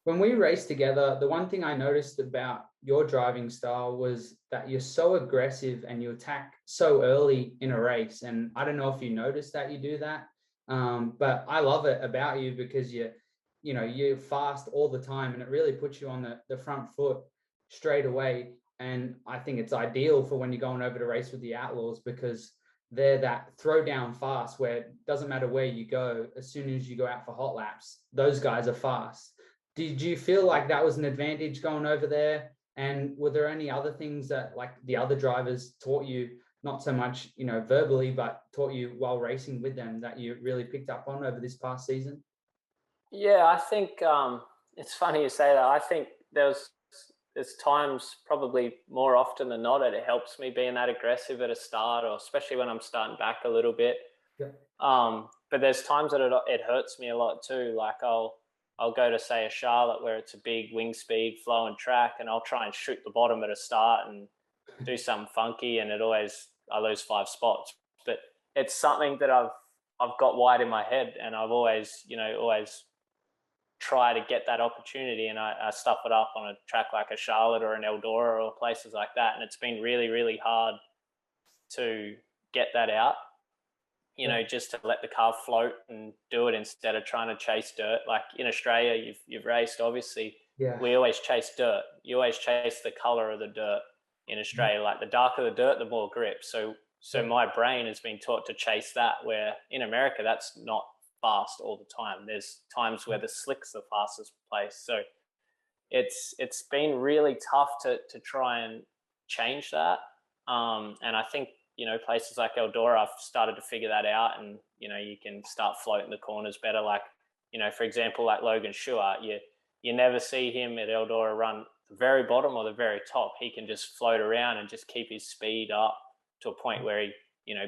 When we raced together, the one thing I noticed about your driving style was that you're so aggressive and you attack so early in a race. And I don't know if you noticed that you do that, but I love it about you because you're fast all the time, and it really puts you on the front foot straight away. And I think it's ideal for when you're going over to race with the Outlaws because they're that throw down fast where it doesn't matter where you go. As soon as you go out for hot laps, those guys are fast. Did you feel like that was an advantage going over there? And were there any other things that like the other drivers taught you, not so much, verbally, but taught you while racing with them that you really picked up on over this past season? Yeah, I think it's funny you say that. I think there's times, probably more often than not, it helps me being that aggressive at a start, or especially when I'm starting back a little bit. Yeah. But there's times that it hurts me a lot too. Like I'll go to, say, a Charlotte where it's a big wing speed flowing track, and I'll try and shoot the bottom at a start and do something funky, and I lose 5 spots. But it's something that I've got wide in my head, and I've always try to get that opportunity, and I stuff it up on a track like a Charlotte or an Eldora or places like that, and it's been really, really hard to get that out, just to let the car float and do it instead of trying to chase dirt. Like in Australia, you've raced, obviously. Yeah. We always chase dirt. You always chase the color of the dirt in Australia. Like the darker the dirt, the more grip. So my brain has been taught to chase that, where in America, that's not fast all the time. There's times where the slick's the fastest place. So it's been really tough to try and change that. And I think, places like Eldora, I've started to figure that out, and, you can start floating the corners better. Like, for example, like Logan Stewart, you never see him at Eldora run the very bottom or the very top. He can just float around and just keep his speed up to a point where he,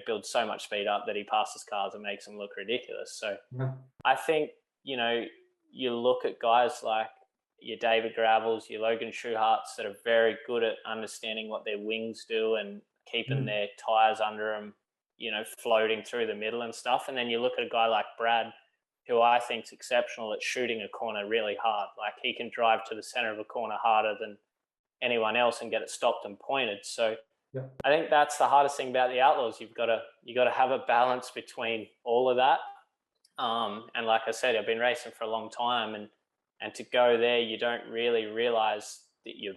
builds so much speed up that he passes cars and makes them look ridiculous. So Yeah. I think, you look at guys like your David Gravels, your Logan Schuharts that are very good at understanding what their wings do and keeping their tires under them, floating through the middle and stuff. And then you look at a guy like Brad, who I think is exceptional at shooting a corner really hard. Like he can drive to the center of a corner harder than anyone else and get it stopped and pointed. So Yeah. I think that's the hardest thing about the Outlaws. You got to have a balance between all of that. And like I said, I've been racing for a long time, and to go there, you don't really realize that you're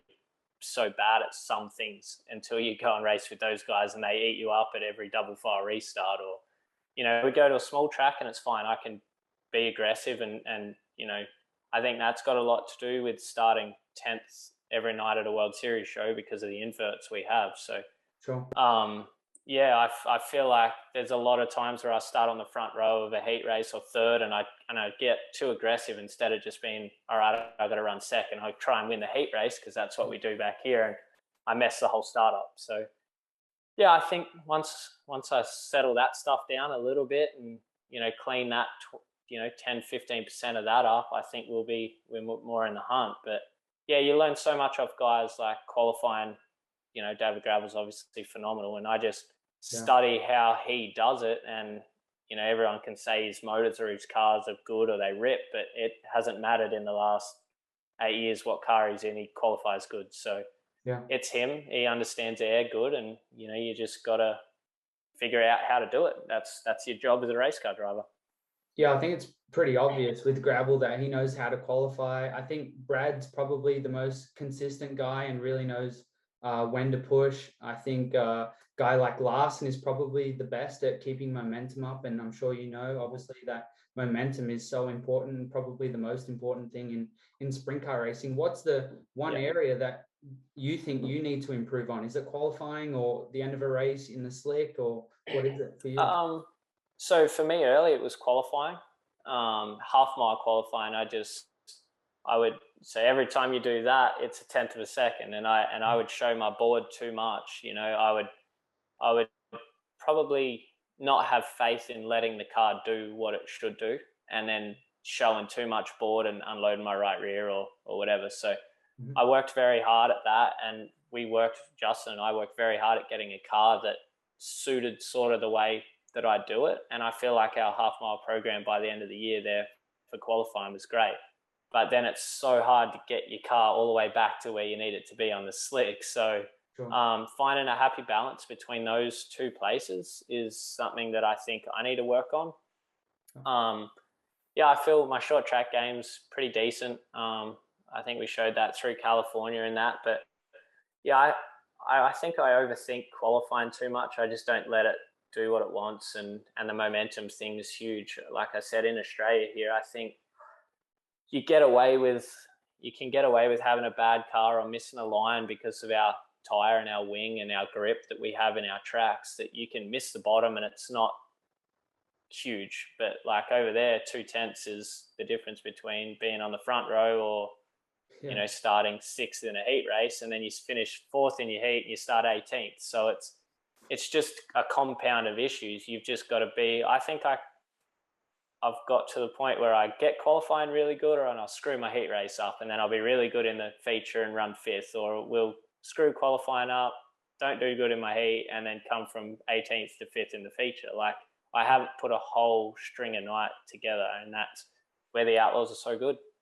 so bad at some things until you go and race with those guys and they eat you up at every double file restart. Or, we go to a small track and it's fine. I can be aggressive, and I think that's got a lot to do with starting 10th every night at a World Series show because of the inverts we have. So, Sure. yeah, I feel like there's a lot of times where I start on the front row of a heat race or third, and I get too aggressive instead of just being, all right, I got to run second. I try and win the heat race because that's what we do back here, and I mess the whole start up. So, yeah, I think once I settle that stuff down a little bit and clean that 10-15% of that up, I think we're more in the hunt. But yeah, you learn so much off guys like qualifying. David Gravel's obviously phenomenal, and I just study how he does it. And everyone can say his motors or his cars are good or they rip, but it hasn't mattered in the last 8 years what car he's in. He qualifies good, so Yeah. it's him. He understands air good, and you just gotta figure out how to do it. That's your job as a race car driver. Yeah, I think it's pretty obvious with Gravel that he knows how to qualify. I think Brad's probably the most consistent guy and really knows when to push. I think guy like Larson is probably the best at keeping momentum up. And I'm sure obviously, that momentum is so important and probably the most important thing in sprint car racing. What's the one area that you think you need to improve on? Is it qualifying or the end of a race in the slick, or what is it for you? So for me, early it was qualifying, half-mile qualifying. I would say every time you do that, it's a 10th of a second, and I would show my board too much. I would probably not have faith in letting the car do what it should do, and then showing too much board and unloading my right rear or whatever. So I worked very hard at that, and Justin and I worked very hard at getting a car that suited sort of the way that I do it. And I feel like our half-mile program by the end of the year there for qualifying was great. but then it's so hard to get your car all the way back to where you need it to be on the slick. So Sure. finding a happy balance between those two places is something that I think I need to work on. Yeah, I feel my short track game's pretty decent. I think we showed that through California and that, but yeah, I think I overthink qualifying too much. I just don't let it do what it wants, and the momentum thing is huge. Like I said, in Australia here, I think you can get away with having a bad car or missing a line because of our tire and our wing and our grip that we have in our tracks, that you can miss the bottom and it's not huge. But like over there, 2/10 is the difference between being on the front row or starting sixth in a heat race, and then you finish fourth in your heat and you start 18th. So it's just a compound of issues. You've just got to be, I think I've got to the point where I get qualifying really good, or I'll screw my heat race up, and then I'll be really good in the feature and run fifth, or we'll screw qualifying up, don't do good in my heat, and then come from 18th to fifth in the feature. Like, I haven't put a whole string of night together, and that's where the Outlaws are so good.